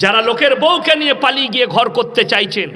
যারা লোকের বউকে নিয়ে পালিয়ে গিয়ে ঘর করতে চাইছেন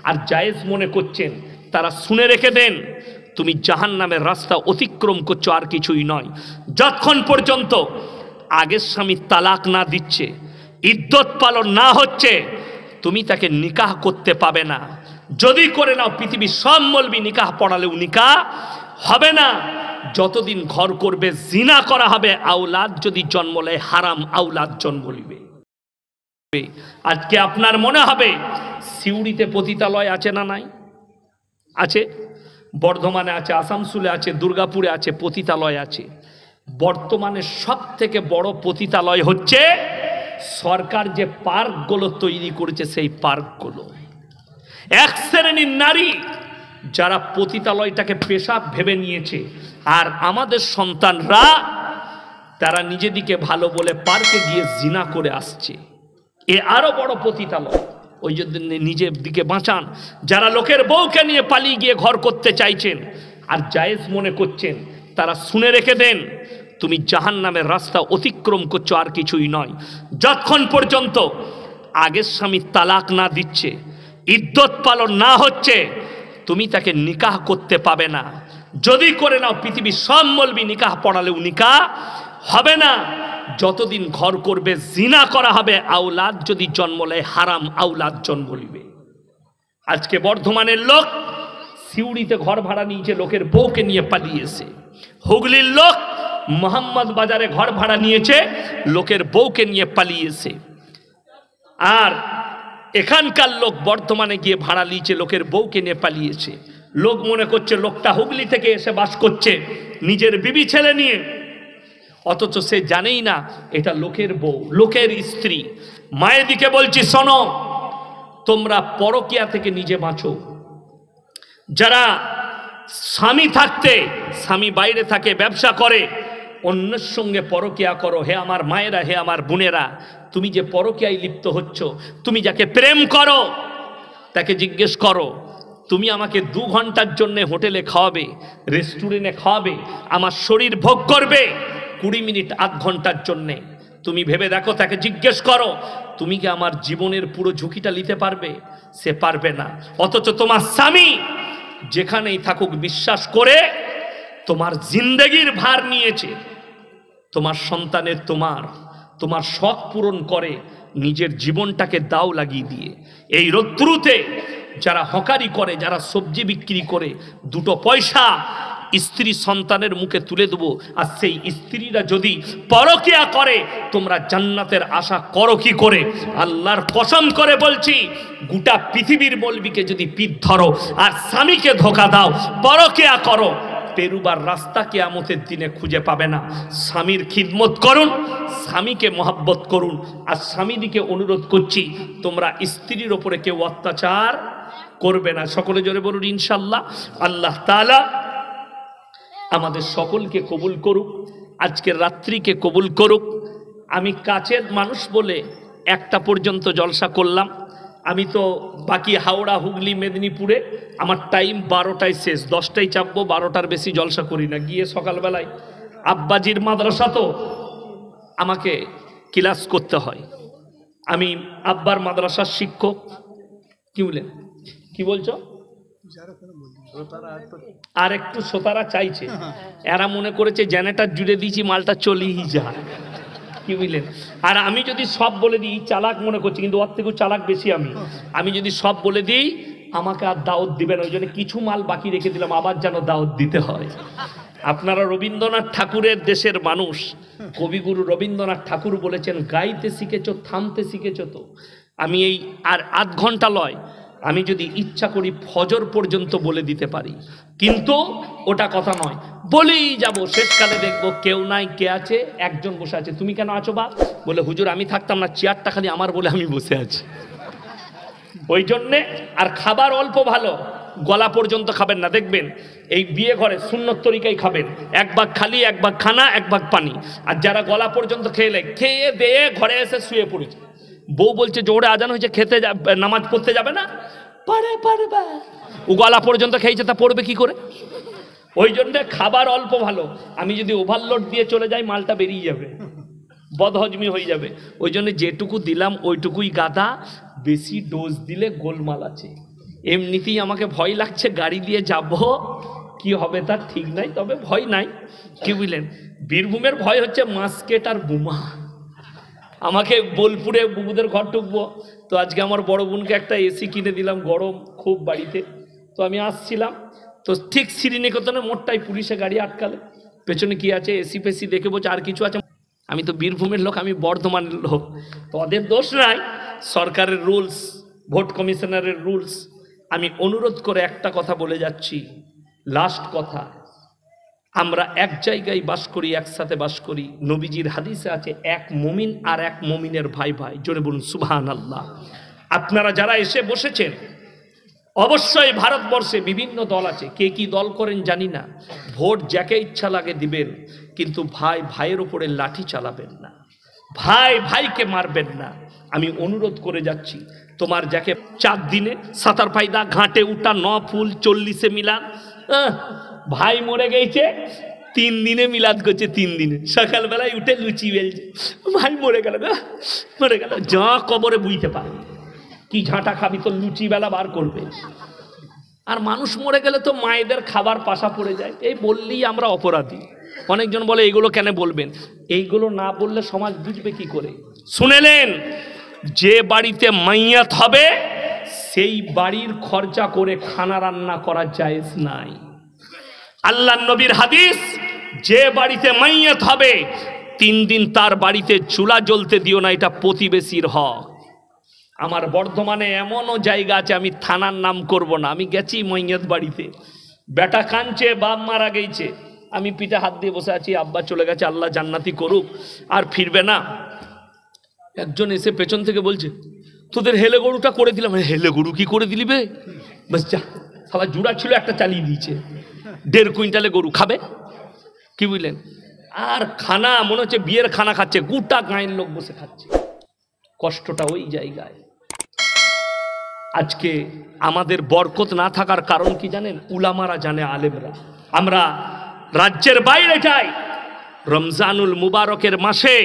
আর জায়েজ মনে করছেন, তারা শুনে রেখে দেন, তুমি জাহান্নামের রাস্তা অতিক্রম করছো, আর কিছুই নয়। যতক্ষণ পর্যন্ত আগের স্বামী তালাক না দিচ্ছে, ইদ্যত পালন না হচ্ছে, তুমি তাকে নিকাহ করতে পাবে না। যদি করে নাও, পৃথিবীর সব মলবি নিকাহ পড়ালেও নিকাহ হবে না। যতদিন ঘর করবে জিনা করা হবে, আওলাদ যদি জন্ম নেয় হারাম আওলাদ জন্ম নিবে। আজকে আপনার মনে হবে সিউড়িতে পতিতালয় আছে না নাই? আছে, বর্ধমানে আছে, আসানসোলে আছে, দুর্গাপুরে আছে, পতিতালয় আছে। বর্তমানে সব থেকে বড় পতিতালয় হচ্ছে সরকার যে পার্কগুলো তৈরি করেছে, সেই পার্কগুলো। এক শ্রেণীর নারী যারা পতিতালয়টাকে পেশা ভেবে নিয়েছে, আর আমাদের সন্তানরা তারা নিজেদিকে ভালো বলে পার্কে গিয়ে জিনা করে আসছে। এ আরো বড় পতিতালয়। ওই জন্য নিজের দিকে বাঁচান। যারা লোকের বউকে নিয়ে পালিয়ে গিয়ে ঘর করতে চাইছেন আর জায়েজ মনে করছেন, তারা শুনে রেখে দেন, তুমি জাহান্নামের রাস্তা অতিক্রম করছো, আর কিছুই নয়। যতক্ষণ পর্যন্ত আগের স্বামী তালাক না দিচ্ছে, ইদ্যত পালন না হচ্ছে, তুমি তাকে নিকাহ করতে পাবে না। যদি করে নাও, পৃথিবীর সব মলবি নিকাহ পড়ালেও নিকাহ হবে না। যতদিন ঘর করবে জিনা করা হবে, আওলাদ যদি জন্ম নেয় হারাম আওলাদ জন্ম নিবে। আজকে বর্ধমানের লোক সিউড়িতে ঘর ভাড়া নিয়েছে, লোকের বউকে নিয়ে পালিয়েছে। হুগলির লোক মোহাম্মদ বাজারে ঘর ভাড়া নিয়েছে, লোকের বউকে নিয়ে পালিয়েছে। আর এখানকার লোক বর্ধমানে গিয়ে ভাড়া নিয়েছে, লোকের বউকে নিয়ে পালিয়েছে। লোক মনে করছে লোকটা হুগলি থেকে এসে বাস করছে নিজের বিবি ছেলে নিয়ে, অথচ সে জানেই না এটা লোকের বউ, লোকের স্ত্রী। মায়েদিকে বলছি, শোনো, তোমরা পরকিয়া থেকে নিজে বাঁচো। যারা স্বামী থাকতে, স্বামী বাইরে থাকে, ব্যবসা করে, অন্যের সঙ্গে পরকিয়া করো, হে আমার মায়েরা, হে আমার বোনেরা, তুমি যে পরকিয়ায় লিপ্ত হচ্ছ, তুমি যাকে প্রেম করো তাকে জিজ্ঞেস করো, তুমি আমাকে 2 ঘন্টার জন্য হোটেলে খাওয়াবে, রেস্টুরেন্টে খাওয়াবে, আমার শরীর ভোগ করবে 20 মিনিট, 1 ঘন্টার জন্যে। তুমি ভেবে দেখো, তাকে জিজ্ঞেস করো, তুমি কি আমার জীবনের পুরো ঝুঁকিটা নিতে পারবে? সে পারবে না। অথচ তোমার স্বামী যেখানেই থাকুক বিশ্বাস করে তোমার জিন্দেগির ভার নিয়েছে, তোমার সন্তানের, তোমার শখ পূরণ করে নিজের জীবনটাকে দাও লাগিয়ে দিয়ে। এই রৌদ্রুতে যারা হকারি করে, যারা সবজি বিক্রি করে, 2 পয়সা স্ত্রী সন্তানের মুখে তুলে দেবো, আর সেই স্ত্রীরা যদি পরকিয়া করে, তোমরা জান্নাতের আশা করো কি করে? আল্লাহর কসম করে বলছি, গোটা পৃথিবীর মলবিকে যদি পিঠ ধরো আর স্বামীকে ধোকা দাও, পরকিয়া করো, পেরুবার রাস্তা কিয়ামতের দিনে খুঁজে পাবে না। স্বামীর খিদমত করুন, স্বামীকে মহব্বত করুন। আর স্বামীদিকে অনুরোধ করছি, তোমরা স্ত্রীর ওপরে কেউ অত্যাচার করবে না। সকলে জোরে বলুন ইনশাআল্লাহ। আল্লাহ তাআলা আমাদের সকলকে কবুল করুক, আজকের রাত্রিকে কবুল করুক। আমি কাছের মানুষ বলে 1টা পর্যন্ত জলসা করলাম। আমি তো বাকি হাওড়া, হুগলি, মেদিনীপুরে আমার টাইম 12টায় শেষ, 10টায় চাপবো, 12টার বেশি জলসা করি না। গিয়ে সকালবেলায় আব্বাজির মাদ্রাসা, তো আমাকে ক্লাস করতে হয়। আমি আব্বার মাদ্রাসার শিক্ষক। কি বলেন, কি বলছো? আর একটু শ্রোতারা চাইছে, এরা মনে করেছে জেনারেটর জুড়ে দিয়েছি, মালটা চলেই যায়। কি বুঝলেন? আর আমি যদি সব বলে দিই, চালাক মনে করছি, কিন্তু ওর থেকেও চালাক বেশি আমি যদি সব বলে দিই আমাকে আর দাওয়াত দিবেন, ওই জন্য কিছু মাল বাকি রেখে দিলাম, আবার যেন দাওয়াত দিতে হয়। আপনারা রবীন্দ্রনাথ ঠাকুরের দেশের মানুষ, কবিগুরু রবীন্দ্রনাথ ঠাকুর বলেছেন, গাইতে শিখেছো, থামতে শিখেছো তো। আমি এই আর 1 ঘন্টা লয়, আমি যদি ইচ্ছা করি ফজর পর্যন্ত বলে দিতে পারি, কিন্তু ওটা কথা নয়, বলেই যাব। শেষকালে দেখবো কেউ নাই, কে আছে? একজন বসে আছে। তুমি কেন আছো বা? বলে হুজুর আমি থাকতাম না, চেয়ারটা খালি আমার বলে আমি বসে আছি। ওই জন্যে। আর খাবার অল্প ভালো, গলা পর্যন্ত খাবেন না। দেখবেন এই বিয়ে ঘরে সুন্নত তরিকায় খাবেন, 1 ভাগ খালি, 1 ভাগ খানা, 1 ভাগ পানি। আর যারা গলা পর্যন্ত খেয়ে দিয়ে ঘরে এসে শুয়ে পড়েছে, বউ বলছে জোরে আজান হয়েছে, খেতে নামাজ পড়তে যাবে না, পারবে। ও গলা পর্যন্ত খেয়েছে, তা পড়বে কি করে? ওই জন্য খাবার অল্প ভালো। আমি যদি ওভারলোড দিয়ে চলে যাই, মালটা বেরিয়ে যাবে। বদহজমি হয়ে যাবে। ওই জন্য যেটুকু দিলাম ওইটুকুই গাদা, বেশি ডোজ দিলে গোলমাল আছে। এমনিতেই আমাকে ভয় লাগছে, গাড়ি দিয়ে যাব কি হবে তার ঠিক নাই, তবে ভয় নাই। কি বুঝলেন, বীরভূমের ভয় হচ্ছে মাস্কেট আর বোমা। আমাকে বোলপুরে বুবুদের ঘর ঢুকবো, তো আজকে আমার বড় বোনকে একটা এসি কিনে দিলাম, গরম খুব বাড়িতে। তো আমি আসছিলাম, তো ঠিক শ্রীনিকেতনে মোটটাই পুলিশে গাড়ি আটকালে, পেছনে কি আছে এসি ফেসি দেখে বলছে আর কিছু আছে। আমি তো বীরভূমের লোক, আমি বর্ধমানের লোক, তো ওদের দোষ নাই, সরকারের রুলস, ভোট কমিশনারের রুলস। আমি অনুরোধ করে একটা কথা বলে যাচ্ছি, লাস্ট কথা, আমরা এক জায়গায় বাস করি, একসাথে বাস করি। নবীজির হাদিসে আছে এক মুমিন আর এক মুমিনের ভাই ভাই। জোরে বলুন সুবহানাল্লাহ। আপনারা যারা এসে বসেছেন, অবশ্যই ভারতবর্ষে বিভিন্ন দল আছে, কে কি দল করেন জানি না, ভোট যাকে ইচ্ছা লাগে দিবেন, কিন্তু ভাই ভাইয়ের উপরে লাঠি চালাবেন না, ভাই ভাইকে মারবেন না। আমি অনুরোধ করে যাচ্ছি, তোমার যাকে 4 দিনে সাতার ফায়দা ঘাটে উঠা 9 ফুল 40-এ মিলাদ, ভাই মরে গেছে 3 দিনে মিলাদ করছে, 3 দিনে সকালবেলায় উঠে লুচি বেলছে, ভাই মরে গেল মরে গেল, যা কবরে বুঝতে পারে কি ঝাঁটা খাবি, তো লুচি বেলা বার করবে। আর মানুষ মরে গেলে তো মায়েদের খাবার পাশা পড়ে যায়, এই বললেই আমরা অপরাধী। অনেকজন বলে এইগুলো কেন বলবেন, এইগুলো না বললে সমাজ বুঝবে কি করে। শুনেলেন, যে বাড়িতে মাইয়াত হবে সেই বাড়ির খরচা করে খানা রান্না করা জায়েজ নাই। আল্লাহর নবীর হাদিস, যে বাড়িতে মাইয়াত হবে 3 দিন তার বাড়িতে চুলা জ্বলতে দিও না, এটা প্রতিবেশীর হক। আমার বর্ধমানে এমনও জায়গা আছে, আমি থানার নাম করব না, আমি গেছি মাইয়াত বাড়িতে, বেটা কাঁদছে, বাপ মারা গেছে, আমি পিঠে হাত দিয়ে বসে আছি, আব্বা চলে গেছে, আল্লাহ জান্নাতি করুক, আর ফিরবে না। একজন এসে পেছন থেকে বলছে, তোদের হেলে গরুটা করে দিলাম। হেলে গরু কি করে দিলি বে, বাস যা, সালা জুড়া ছিল একটা চালিয়ে দিয়েছে, 1.5 কুইন্টালে গরু খাবে। কি বুঝলেন, আর খানা মনে হচ্ছে বিয়ের খানা খাচ্ছে, গোটা গাঁয়ের লোক বসে খাচ্ছে। কষ্টটা ওই জায়গায়। আজকে আমাদের বরকত না থাকার কারণ কি জানেন, উলামারা জানে, আলেমরা। আমরা রাজ্যের বাইরে যাই, রমজানুল মুবারকের মাসে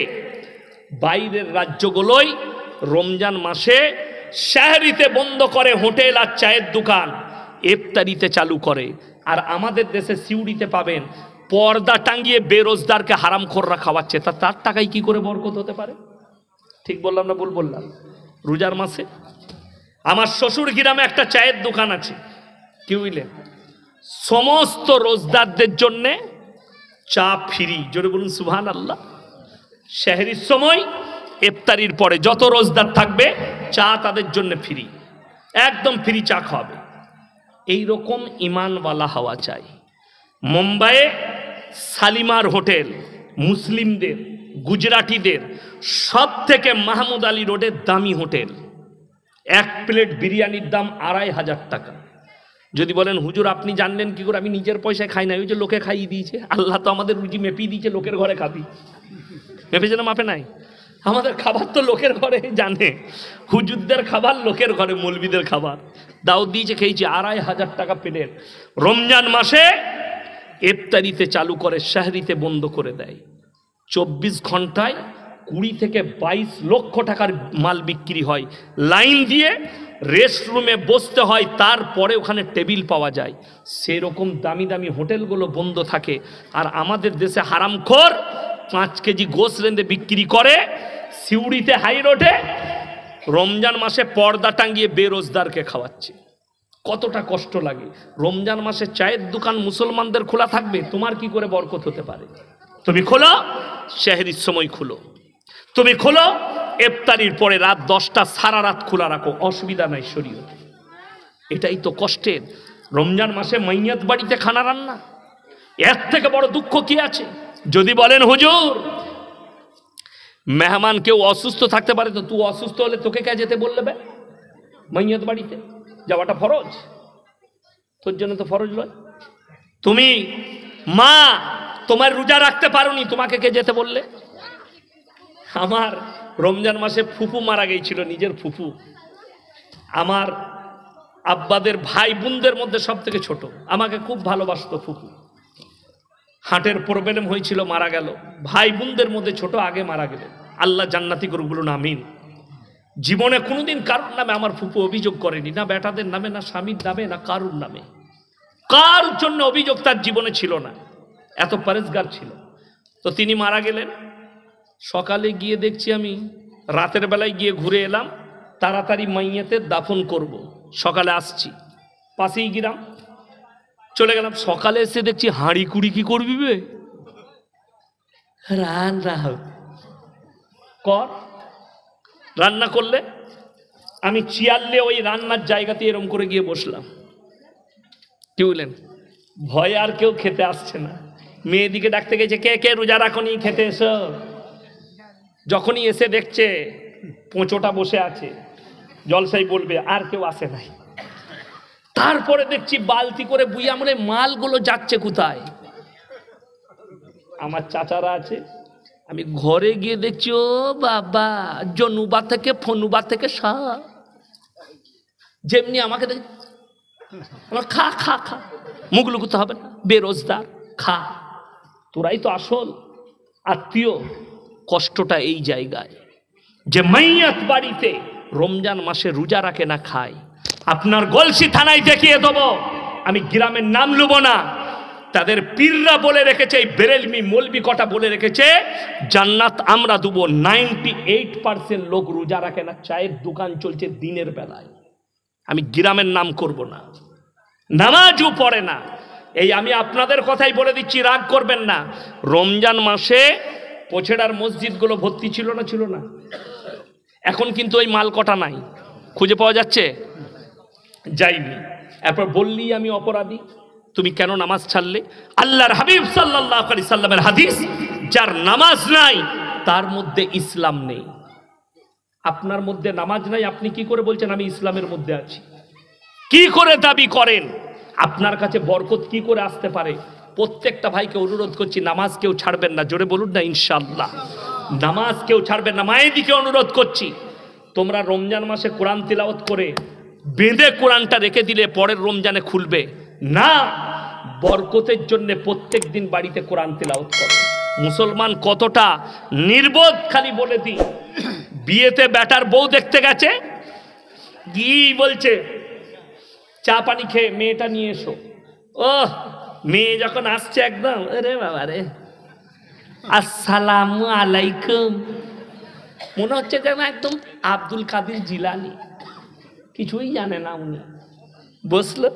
বাইরের রাজ্যগুলোই রমজান মাসে শাহরিতে বন্ধ করে হোটেল আর চায়ের দোকান, ইফতারিতে চালু করে। আর আমাদের দেশে সিউড়িতে পাবেন পর্দা টাঙ্গিয়ে বেরোজগারকে হারামখোররা খাওয়াচ্ছে, তার টাকায় কি করে বরকত হতে পারে? ঠিক বললাম না ভুল বললাম? রোজার মাসে আমার শ্বশুর গ্রামে একটা চায়ের দোকান আছে, কি বুঝলেন, সমস্ত রোজদারদের জন্যে চা ফ্রি। জোরে বলুন সুবহানাল্লাহ। সেহরির সময় ইফতারির পরে যত রোজদার থাকবে চা তাদের জন্য ফ্রি, একদম ফ্রি চা খাওয়াবে। এইরকম ইমানওয়ালা হওয়া চাই। মুম্বাইয়ে শালিমার হোটেল মুসলিমদের, গুজরাটিদের সব থেকে মাহমুদ আলী রোডের দামি হোটেল। 1 প্লেট বিরিয়ানির দাম 2500 টাকা। যদি বলেন হুজুর আপনি জানলেন কি করে, আমি নিজের পয়সায় খাই না, ওই যে লোকে খাইয়ে দিয়েছে। আল্লাহ তো আমাদের রুজি মেপিয়ে দিয়েছে, লোকের ঘরে খাবি, মেপেছে না মাপে নাই? আমাদের খাবার তো লোকের ঘরে জানে, হুজুরদের খাবার লোকের ঘরে, মৌলবীদের খাবার দাওয়াত দিয়েছে, খেয়েছি। 2500 টাকা প্লেট। রমজান মাসে ইফতারিতে চালু করে, শাহরিতে বন্ধ করে দেয়। 24 ঘন্টায় 20 থেকে 22 লক্ষ টাকার মাল বিক্রি হয়। লাইন দিয়ে রেস্টরুমে বসতে হয়, তারপরে ওখানে টেবিল পাওয়া যায়। সেরকম দামি দামি হোটেলগুলো বন্ধ থাকে। আর আমাদের দেশে হারামখোর 5 কেজি গোশ রেঁধে বিক্রি করে সিউড়িতে হাই রোডে, রমজান মাসে পর্দা টাঙ্গিয়ে বেরোজগারকে খাওয়াচ্ছে। কতটা কষ্ট লাগে। রমজান মাসে চায়ের দোকান মুসলমানদের খোলা থাকবে, তোমার কি করে বরকত হতে পারে? তুমি খোলো, সেহরির সময় খুলো, তুমি খোলো ইফতারির পরে রাত 10টা, সারা রাত খোলা রাখো, অসুবিধা নাই শরীয়ত। এটাই তো কষ্টের। রমজান মাসে মাইয়াত বাড়িতে খানা রান্না, এর থেকে বড় দুঃখ কি আছে? যদি বলেন হুজুর মেহমান কেউ অসুস্থ থাকতে পারে, তো তুই অসুস্থ হলে তোকে কে যেতে বললে বে? মাইয়াত বাড়িতে যাওয়াটা ফরজ, তোর জন্য তো ফরজ নয়। তুমি মা, তোমার রোজা রাখতে পারোনি, তোমাকে কে যেতে বললে? আমার রমজান মাসে ফুফু মারা গিয়েছিল, নিজের ফুফু, আমার আব্বাদের ভাই বোনদের মধ্যে সব থেকে ছোট, আমাকে খুব ভালোবাসতো ফুফু। হার্টের প্রবলেম হয়েছিল, মারা গেল। ভাই বোনদের মধ্যে ছোট, আগে মারা গেল। আল্লাহ জান্নাতি করুক, বলুন আমিন। জীবনে কোনোদিন কারোর নামে আমার ফুপু অভিযোগ করেনি, না বেটাদের নামে, না স্বামীর নামে, না কারুর নামে। কার জন্য অভিযোগ তার জীবনে ছিল না, এত পরেজগার ছিল। তো তিনি মারা গেলেন। সকালে গিয়ে দেখছি আমি, রাতের বেলায় গিয়ে ঘুরে এলাম, তাড়াতাড়ি মাইয়াতে দাফন করব, সকালে আসছি, পাশেই গিরাম, চলে গেলাম। সকালে এসে দেখছি হাঁড়ি কুড়ি কি করবি বে, রান্না করলে আমি চিয়ারলে ওই রান্নার জায়গাতে এরম করে গিয়ে বসলাম। কি বললেন, ভয় আর কেউ খেতে আসছে না। মেয়েদিকে ডাকতে গেছে, কে কে রোজা রাখনি, খেতে এসো। যখনই এসে দেখছে পোঁচোটা বসে আছে, জলসাই বলবে, আর কেউ আসে নাই। তারপরে দেখছি বালতি করে বুইয়া মনে মালগুলো যাচ্ছে কোথায়। আমার চাচারা আছে, আমি ঘরে গিয়ে দেখছি, ও বাবা, জনুবা থেকে ফনুবা থেকে সব যেমনি আমাকে দেখ, খা খা খা, মুখ লুকুতে হবে না, বেরোজগার, খা, তোরাই তো আসল আত্মীয়। কষ্টটা এই জায়গায় যে মাইয়াত বাড়িতে রমজান মাসে রোজা রাখে না, খায়। আপনার গলসি থানায় দেখিয়ে দেবো, আমি গ্রামের নাম লুব না, তাদের পীররা বলে রেখেছে, এই বেরেলমি মৌলবি কটা বলে রেখেছে, জান্নাত আমরা দেবো। 98% লোক রোজা রাখে না, চায়ের দোকান চলছে দিনের বেলায়। আমি গ্রামের নাম করব না, নামাজও পড়ে না। এই আমি আপনাদের কথাই বলে দিচ্ছি, রাগ করবেন না। রমজান মাসে পোছেড়ার মসজিদগুলো ভর্তি ছিল না, ছিল না? এখন কিন্তু ওই মাল কটা নাই, খুঁজে পাওয়া যাচ্ছে, যাইনি। এরপর বললি আমি অপরাধী, তুমি কেন নামাজ ছাড়লে? আল্লাহর হাবিব সাল্লাল্লাহু আলাইহি সাল্লামের হাদিস, যার নামাজ নাই তার মধ্যে ইসলাম নেই। আপনার মধ্যে নামাজ নাই, আপনি কি করে বলছেন আমি ইসলামের মধ্যে আছি? কি করে দাবি করেন? আপনার কাছে বরকত কি করে আসতে পারে? প্রত্যেকটা ভাইকে অনুরোধ করছি, নামাজ কেউ ছাড়বেন না, জোরে বলুন না ইনশাআল্লাহ। নামাজ কেউ ছাড়বেন না। মায়েদিকে অনুরোধ করছি, তোমরা রমজান মাসে কোরআন তিলাওয়াত করে বেঁধে কোরআনটা রেখে দিলে পরের রমজানে খুলবে না। বরকতের জন্য প্রত্যেক দিন বাড়িতে কোরআন তিলাওয়াত করো। মুসলমান কতটা নির্বোধ খালি বলে দিই, বিয়েতে বেটার বউ দেখতে গেছে, কি বলছে, চা পানি খেয়ে মেয়েটা নিয়ে এসো। ও মেয়ে যখন আসছে একদম, আরে বাবা রে, আসসালামু আলাইকুম, মনে হচ্ছে যেন একদম আব্দুল কাদের জিলানি, কিছুই জানে না উনি। বসলো,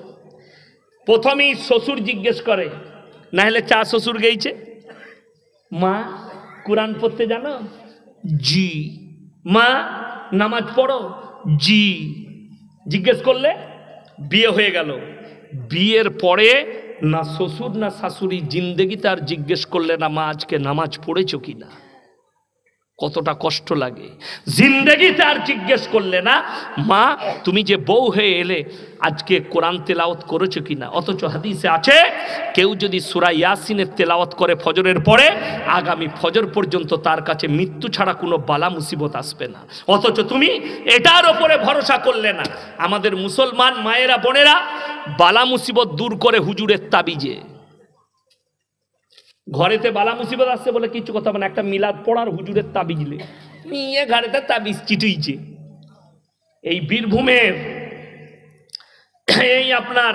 প্রথমেই শ্বশুর জিজ্ঞেস করে, না হলে চা শ্বশুর গেইছে, মা কোরআন পড়তে জানো? জি। মা নামাজ পড়ো? জি। জিজ্ঞেস করলে বিয়ে হয়ে গেল। বিয়ের পরে না শ্বশুর না শাশুড়ি জিন্দেগিতে আর জিজ্ঞেস করলে না, মা আজকে নামাজ পড়েছো কিনা। কতটা কষ্ট লাগে। জিন্দেগিতে আর জিজ্ঞেস করলে না, মা তুমি যে বউ হয়ে এলে আজকে কোরআন তেলাওয়াত করেছো কিনা। অথচ হাদিসে আছে, কেউ যদি সূরা ইয়াসিনের তেলাওয়াত করে ফজরের পরে, আগামী ফজর পর্যন্ত তার কাছে মৃত্যু ছাড়া কোনো বালা মুসিবত আসবে না। অথচ তুমি এটার ওপরে ভরসা করলে না। আমাদের মুসলমান মায়েরা বোনেরা বালা মুসিবত দূর করে হুজুরের তাবিজে। ঘরেতে বালা মুসিবত আসছে বলে কিছু কথা মানে, একটা মিলাদ পড়ার হুজুরের তাবিজলে নিয়ে ঘরেতে তাবিজ চিটুইছে। এই বীরভূমের এই আপনার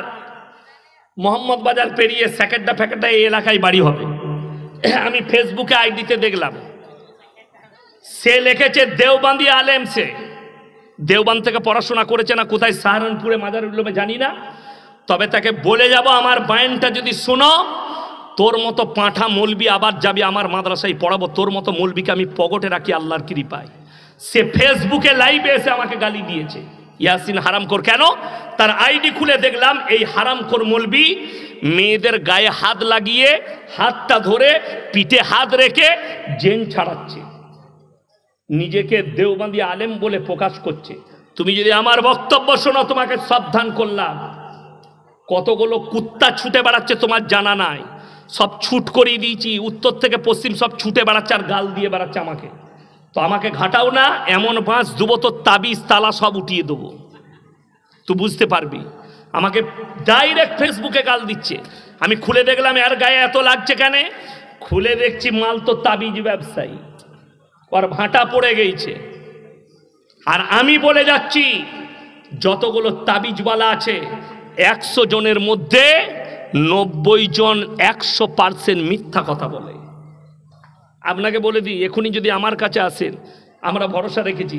মোহাম্মদ বাজার পেরিয়ে সেকেন্ডা ফ্যাকেটটা এই এলাকায় বাড়ি হবে। আমি ফেসবুকে আইডিতে দেখলাম, সে লিখেছে দেওবন্দি আলেম, সে দেওবন্দ থেকে পড়াশোনা করেছে না কোথায়, সাহারানপুরে মাজারুল উলুমে জানি না, তবে তাকে বলে যাব, আমার বায়ানটা যদি শোনো, তোর মতো পাঁঠা মৌলবি আবার যাবি আমার মাদ্রাসায় পড়াবো, তোর মতো মৌলবিকে আমি পকেটে রাখি আল্লাহর কৃপায়। সে ফেসবুকে লাইভে এসে আমাকে গালি দিয়েছে, ইয়াসিন হারামখোর। কেন? তার আইডি খুলে দেখলাম এই হারামখোর মৌলবি মেয়েদের গায়ে হাত লাগিয়ে, হাতটা ধরে পিঠে হাত রেখে জেন ছাড়াচ্ছে, নিজেকে দেওবন্দি আলেম বলে প্রকাশ করছে। তুমি যদি আমার বক্তব্য শোনো, তোমাকে সাবধান করলাম। কতগুলো কুত্তা ছুটে বেড়াচ্ছে তোমার জানা নাই, সব ছুট করিয়ে দিয়েছি, উত্তর থেকে পশ্চিম সব ছুটে বেড়াচ্ছে আর গাল দিয়ে বেড়াচ্ছে আমাকে। তো আমাকে ঘাটাও না, এমন বাঁশ দেবো তো তাবিজ তালা সব উঠিয়ে দেবো, তুই বুঝতে পারবি। আমাকে ডাইরেক্ট ফেসবুকে গাল দিচ্ছে। আমি খুলে দেখলাম এর গায়ে এত লাগছে কেন, খুলে দেখছি মাল তো তাবিজ ব্যবসায়ী। ওর ভাঁটা পড়ে গেছে। আর আমি বলে যাচ্ছি, যতগুলো তাবিজওয়ালা আছে 100 জনের মধ্যে 90 জন 100% মিথ্যা কথা বলে। আপনাকে বলে দিই, এখনই যদি আমার কাছে আসেন, আমরা ভরসা রেখেছি,